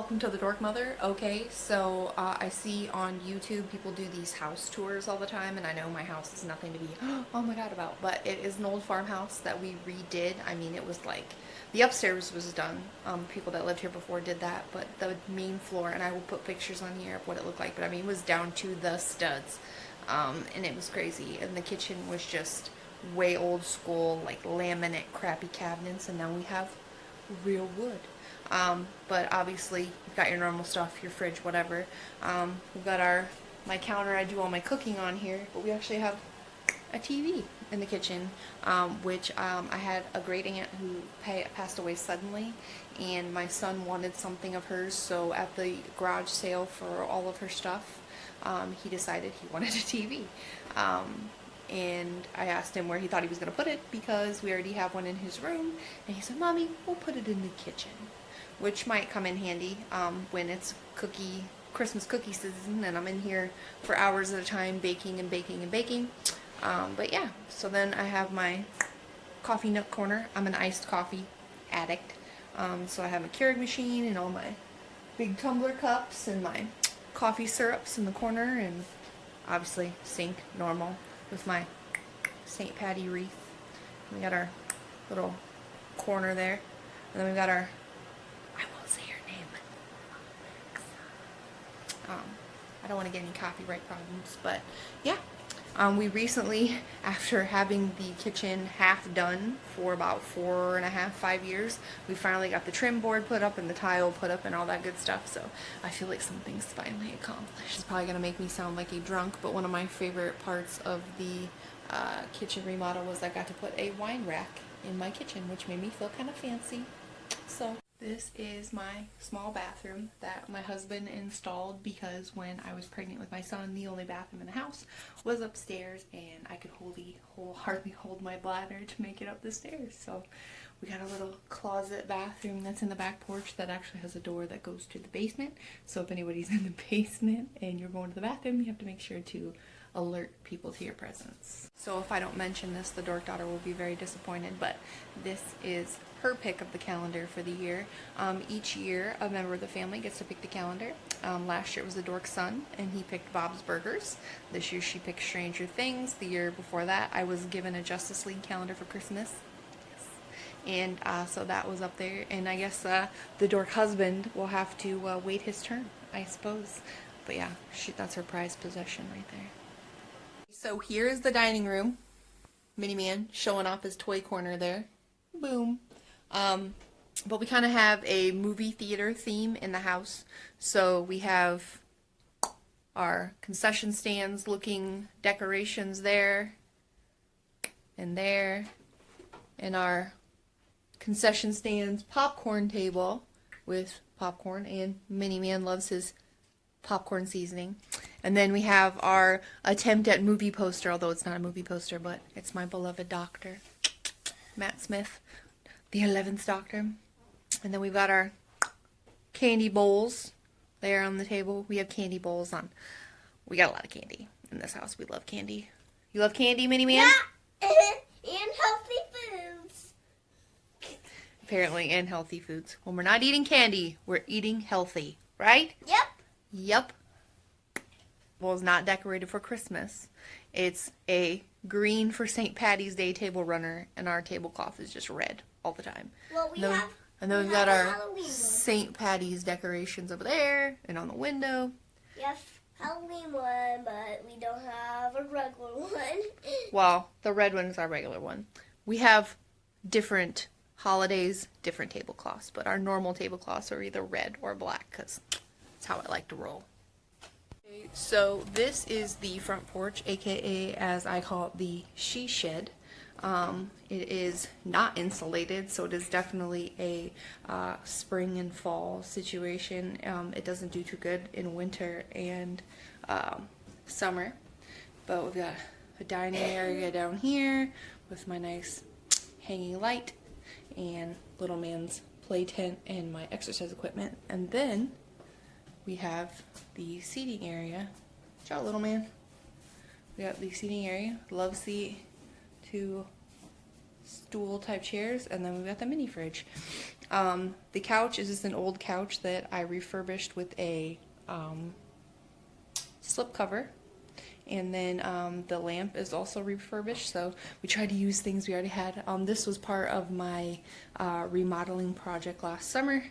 Welcome to the Dork Mother. Okay, so I see on YouTube people do these house tours all the time, and I know my house is nothing to be oh my god about, but it is an old farmhouse that we redid. I mean, it was like the upstairs was done. People that lived here before did that, but the main floor, and I will put pictures on here of what it looked like, but I mean, it was down to the studs, and it was crazy. And the kitchen was just way old school, like laminate, crappy cabinets, and now we have real wood. But obviously, you've got your normal stuff, your fridge, whatever. We've got my counter I do all my cooking on here, but we actually have a TV in the kitchen, which I had a great aunt who passed away suddenly, and my son wanted something of hers, so at the garage sale for all of her stuff, he decided he wanted a TV. And I asked him where he thought he was going to put it because we already have one in his room, and he said, "Mommy, we'll put it in the kitchen," which might come in handy when it's Christmas cookie season and I'm in here for hours at a time baking and baking and baking. But yeah, so then I have my coffee nook corner. I'm an iced coffee addict, so I have a Keurig machine and all my big tumbler cups and my coffee syrups in the corner, and obviously sink normal with my St. Patty wreath. We got our little corner there, and then we've got our, I won't say her name, I don't want to get any copyright problems, but yeah. We recently, after having the kitchen half done for about 4.5, 5 years, we finally got the trim board put up and the tile put up and all that good stuff, so I feel like something's finally accomplished. It's probably going to make me sound like a drunk, but one of my favorite parts of the kitchen remodel was I got to put a wine rack in my kitchen, which made me feel kind of fancy. So this is my small bathroom that my husband installed because when I was pregnant with my son, the only bathroom in the house was upstairs, and I could hardly hold my bladder to make it up the stairs. So we got a little closet bathroom that's in the back porch that actually has a door that goes to the basement. So if anybody's in the basement and you're going to the bathroom, you have to make sure to alert people to your presence. So if I don't mention this, the dork daughter will be very disappointed, but this is her pick of the calendar for the year. Each year a member of the family gets to pick the calendar. Last year it was the dork son, and he picked Bob's Burgers. This year she picked Stranger Things. The year before that I was given a Justice League calendar for Christmas. And so that was up there, and I guess the dork husband will have to wait his turn, I suppose. But yeah, that's her prized possession right there. So here's the dining room. Mini-Man showing off his toy corner there. Boom. But we kind of have a movie theater theme in the house. So we have our concession stands looking decorations there and there, and our concession stands popcorn table with popcorn, and Mini-Man loves his popcorn seasoning. And then we have our attempt at movie poster, although it's not a movie poster, but it's my beloved doctor, Matt Smith, the 11th Doctor. And then we've got our candy bowls there on the table. We have candy bowls on. We got a lot of candy in this house. We love candy. You love candy, Mini-Man? Yeah, and healthy foods. Apparently, and healthy foods. When we're not eating candy, we're eating healthy, right? Yep. Yep. Well, it's not decorated for Christmas. It's a green for St. Patty's Day table runner, and our tablecloth is just red all the time. Well, and then we've got our St. Patty's decorations over there and on the window. Yes, Halloween one, but we don't have a regular one. Well, the red one is our regular one. We have different holidays, different tablecloths, but our normal tablecloths are either red or black because that's how I like to roll. So this is the front porch, aka as I call it, the she shed. It is not insulated, so it is definitely a spring and fall situation. It doesn't do too good in winter and summer, but we've got a dining area down here with my nice hanging light and little man's play tent and my exercise equipment, and then we have the seating area. Ciao, little man. We got the seating area. Loves the 2 stool type chairs, and then we've got the mini fridge. The couch is just an old couch that I refurbished with a slip cover. And then the lamp is also refurbished, so we tried to use things we already had. This was part of my remodeling project last summer.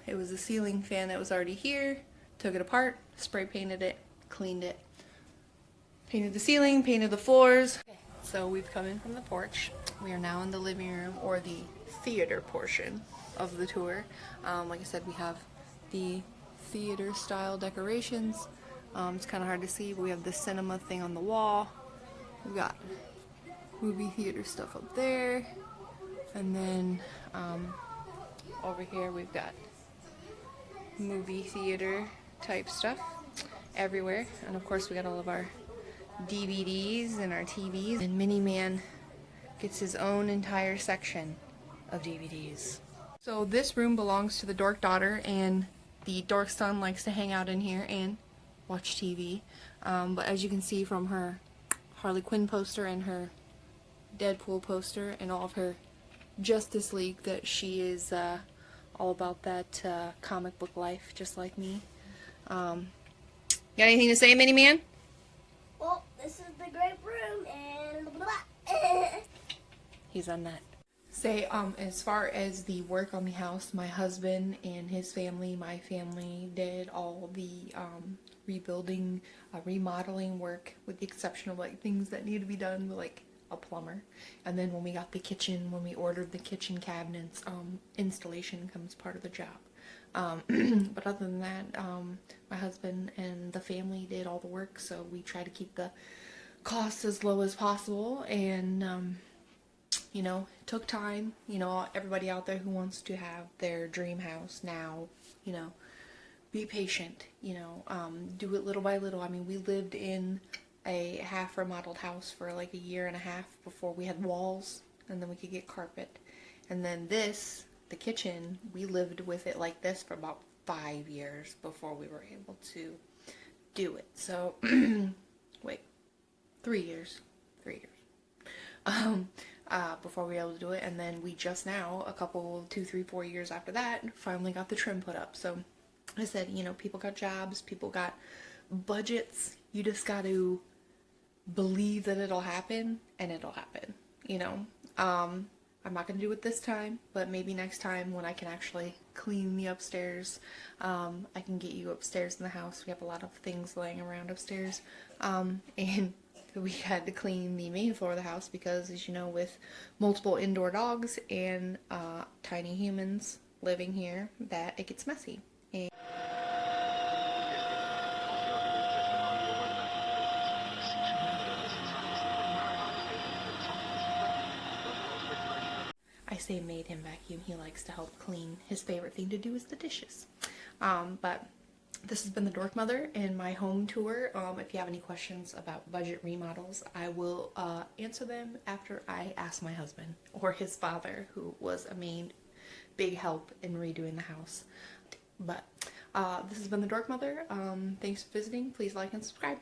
It was a ceiling fan that was already here. Took it apart, spray painted it, cleaned it, painted the ceiling, painted the floors. Okay, so we've come in from the porch. We are now in the living room, or the theater portion of the tour. Like I said, we have the theater style decorations. It's kind of hard to see, but we have the cinema thing on the wall. We've got movie theater stuff up there. And then over here we've got movie theater type stuff everywhere. And of course we got all of our DVDs and our TVs. And Mini Man gets his own entire section of DVDs. So this room belongs to the dork daughter, and the dork son likes to hang out in here and watch TV. But as you can see from her Harley Quinn poster and her Deadpool poster and all of her Justice League, that she is all about that comic book life, just like me. Got anything to say, Mini Man? Well, this is the great room, and blah, blah. He's on that. Say, as far as the work on the house, my husband and his family, my family, did all the rebuilding, remodeling work, with the exception of like things that need to be done with like a plumber. And then when we got the kitchen, when we ordered the kitchen cabinets, installation comes part of the job. But other than that, my husband and the family did all the work, so we try to keep the costs as low as possible. And you know, it took time. You know, everybody out there who wants to have their dream house now, you know, be patient, you know, do it little by little. I mean, we lived in a half remodeled house for like a year and a half before we had walls, and then we could get carpet. And then this, the kitchen, we lived with it like this for about 5 years before we were able to do it. So, wait, 3 years. 3 years. Before we were able to do it, and then we just now, a couple, 2, 3, 4 years after that, finally got the trim put up. So I said, you know, people got jobs, people got budgets, you just got to believe that it'll happen, and it'll happen, you know. I'm not going to do it this time, but maybe next time when I can actually clean the upstairs, I can get you upstairs in the house. We have a lot of things laying around upstairs, and we had to clean the main floor of the house because, as you know, with multiple indoor dogs and tiny humans living here, that it gets messy. And I say made him vacuum. He likes to help clean. His favorite thing to do is the dishes. But this has been the Dork Mother and my home tour. If you have any questions about budget remodels, I will answer them after I ask my husband or his father, who was a main big help in redoing the house. But this has been the Dork Mother. Thanks for visiting. Please like and subscribe.